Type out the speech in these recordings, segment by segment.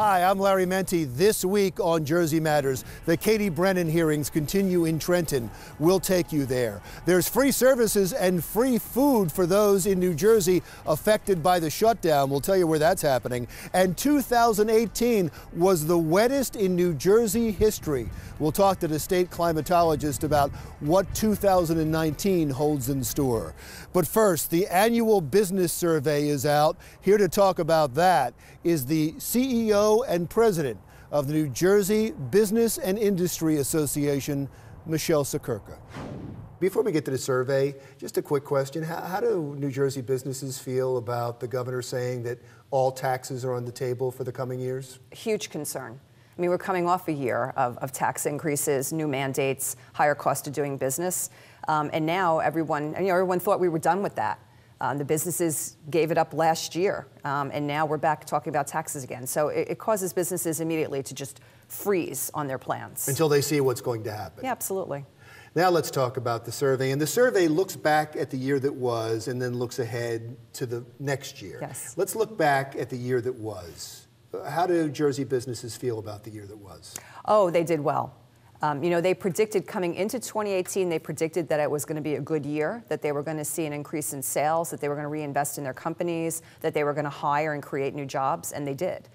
Hi, I'm Larry Menti. This week on Jersey Matters, the Katie Brennan hearings continue in Trenton. We'll take you there. There's free services and free food for those in New Jersey affected by the shutdown. We'll tell you where that's happening. And 2018 was the wettest in New Jersey history. We'll talk to the state climatologist about what 2019 holds in store. But first, the annual business survey is out. Here to talk about that is the CEO and president of the New Jersey Business and Industry Association, Michele Siekerka. Before we get to the survey, just a quick question. How do New Jersey businesses feel about the governor saying that all taxes are on the table for the coming years? Huge concern. I mean, we're coming off a year of tax increases, new mandates, higher cost of doing business, and now everyone thought we were done with that. The businesses gave it up last year, and now we're back talking about taxes again. So it causes businesses immediately to just freeze on their plans. Until they see what's going to happen. Yeah, absolutely. Now let's talk about the survey. And the survey looks back at the year that was and then looks ahead to the next year. Yes. Let's look back at the year that was. How do Jersey businesses feel about the year that was? Oh, they did well. They predicted coming into 2018, they predicted that it was going to be a good year, that they were going to see an increase in sales, that they were going to reinvest in their companies, that they were going to hire and create new jobs, and they did.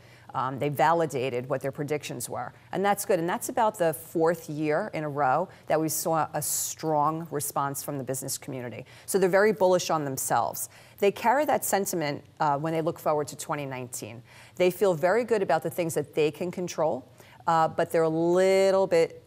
They validated what their predictions were, and that's good. And that's about the fourth year in a row that we saw a strong response from the business community. So they're very bullish on themselves. They carry that sentiment when they look forward to 2019. They feel very good about the things that they can control, but they're a little bit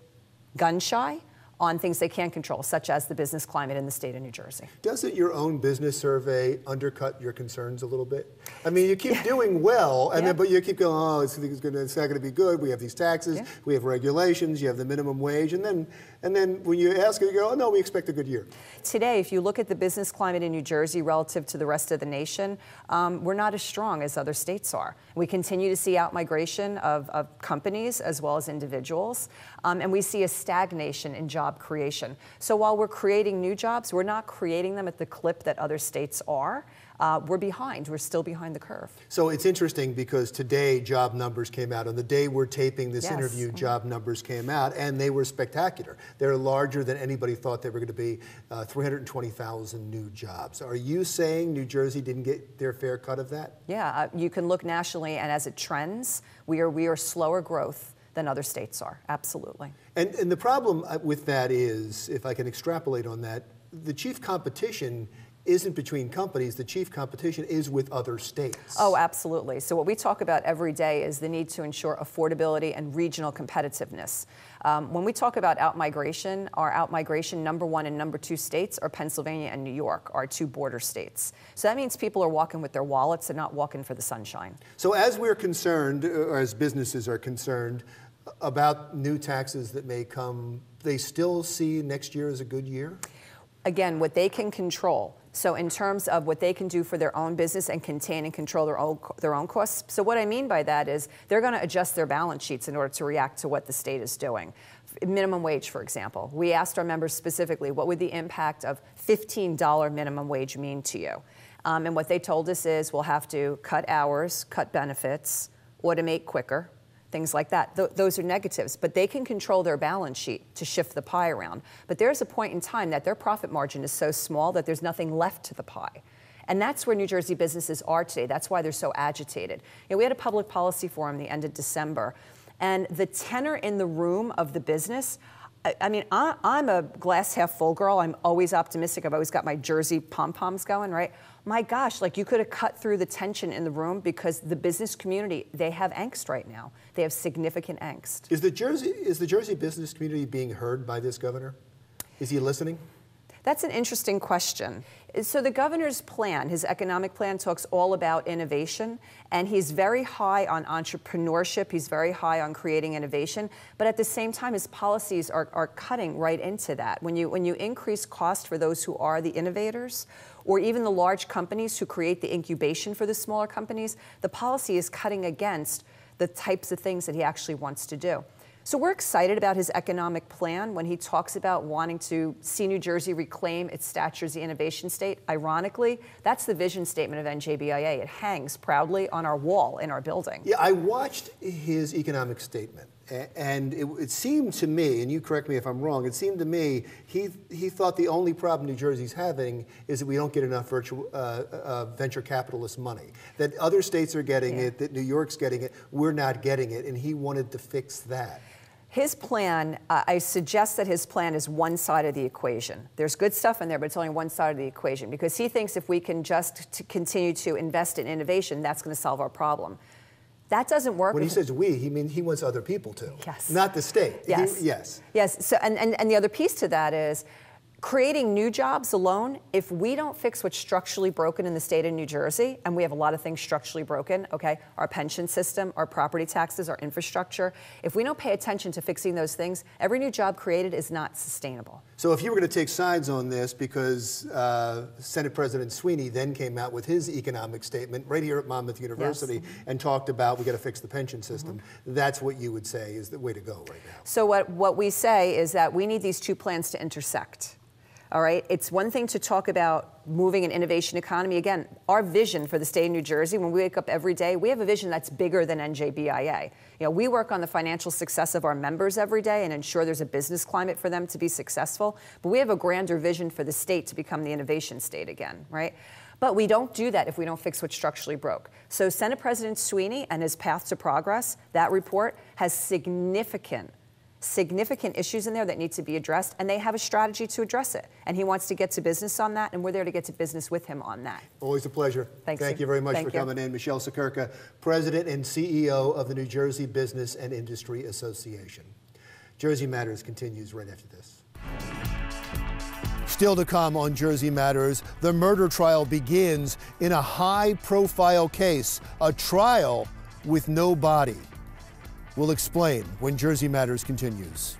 gun-shy on things they can't control, such as the business climate in the state of New Jersey. Doesn't your own business survey undercut your concerns a little bit? I mean, you keep doing well, and then, but you keep going, oh, it's not going to be good. We have these taxes, we have regulations, you have the minimum wage, and then when you ask it, you go, oh, no, we expect a good year. Today, if you look at the business climate in New Jersey relative to the rest of the nation, we're not as strong as other states are. We continue to see outmigration of companies as well as individuals, and we see a stagnation in job creation. So while we're creating new jobs, we're not creating them at the clip that other states are. We're behind. We're still behind the curve. So it's interesting because today job numbers came out. On the day we're taping this interview, job numbers came out, and they were spectacular. They're larger than anybody thought they were going to be. 320,000 new jobs. Are you saying New Jersey didn't get their fair cut of that? Yeah, you can look nationally, and as it trends, we are slower growth than other states are, absolutely. And the problem with that is, if I can extrapolate on that, the chief competition isn't between companies, the chief competition is with other states. Oh, absolutely. So what we talk about every day is the need to ensure affordability and regional competitiveness. When we talk about outmigration, our outmigration #1 and #2 states are Pennsylvania and New York, our two border states. So that means people are walking with their wallets and not walking for the sunshine. So as we're concerned, or as businesses are concerned, about new taxes that may come, they still see next year as a good year? Again, what they can control. So in terms of what they can do for their own business and contain and control their own costs. So what I mean by that is they're going to adjust their balance sheets in order to react to what the state is doing. Minimum wage, for example. We asked our members specifically, what would the impact of $15 minimum wage mean to you? And what they told us is we'll have to cut hours, cut benefits, automate quicker, things like that. Those are negatives, but they can control their balance sheet to shift the pie around. But there's a point in time that their profit margin is so small that there's nothing left to the pie. And that's where New Jersey businesses are today. That's why they're so agitated. We had a public policy forum the end of December, and the tenor in the room of the business, I mean, I'm a glass half full girl. I'm always optimistic. I've always got my Jersey pom-poms going, right? My gosh, like you could have cut through the tension in the room because the business community, they have angst right now. They have significant angst. Is the Jersey business community being heard by this governor? Is he listening? That's an interesting question. So the governor's plan, his economic plan, talks all about innovation, and he's very high on entrepreneurship. He's very high on creating innovation, but at the same time, his policies are cutting right into that. When you increase cost for those who are the innovators, or even the large companies who create the incubation for the smaller companies, the policy is cutting against the types of things that he actually wants to do. So we're excited about his economic plan when he talks about wanting to see New Jersey reclaim its stature as the innovation state. Ironically, that's the vision statement of NJBIA. It hangs proudly on our wall in our building. Yeah, I watched his economic statement, and it seemed to me, and you correct me if I'm wrong, it seemed to me he thought the only problem New Jersey's having is that we don't get enough venture capitalist money. That other states are getting it, that New York's getting it, we're not getting it, and he wanted to fix that. His plan, I suggest that his plan is one side of the equation. There's good stuff in there, but it's only one side of the equation, because he thinks if we can just continue to invest in innovation, that's going to solve our problem. That doesn't work. When he says we, he wants other people to. Yes. Not the state. Yes. Yes. Yes. So, and the other piece to that is creating new jobs alone. If we don't fix what's structurally broken in the state of New Jersey, and we have a lot of things structurally broken, okay, our pension system, our property taxes, our infrastructure, if we don't pay attention to fixing those things, every new job created is not sustainable. So if you were going to take sides on this, because Senate President Sweeney then came out with his economic statement right here at Monmouth University and talked about we got to fix the pension system, that's what you would say is the way to go right now. So what we say is that we need these two plans to intersect. All right, it's one thing to talk about moving an innovation economy. Again, our vision for the state of New Jersey, when we wake up every day, we have a vision that's bigger than NJBIA. You know, we work on the financial success of our members every day and ensure there's a business climate for them to be successful. But we have a grander vision for the state to become the innovation state again, right? But we don't do that if we don't fix what's structurally broke. So Senate President Sweeney and his Path to Progress, that report has significant issues in there that need to be addressed, and they have a strategy to address it. And he wants to get to business on that, and we're there to get to business with him on that. Always a pleasure. Thank you very much for coming in. Michele Siekerka, President and CEO of the New Jersey Business and Industry Association. Jersey Matters continues right after this. Still to come on Jersey Matters, the murder trial begins in a high-profile case, a trial with no body. We'll explain when Jersey Matters continues.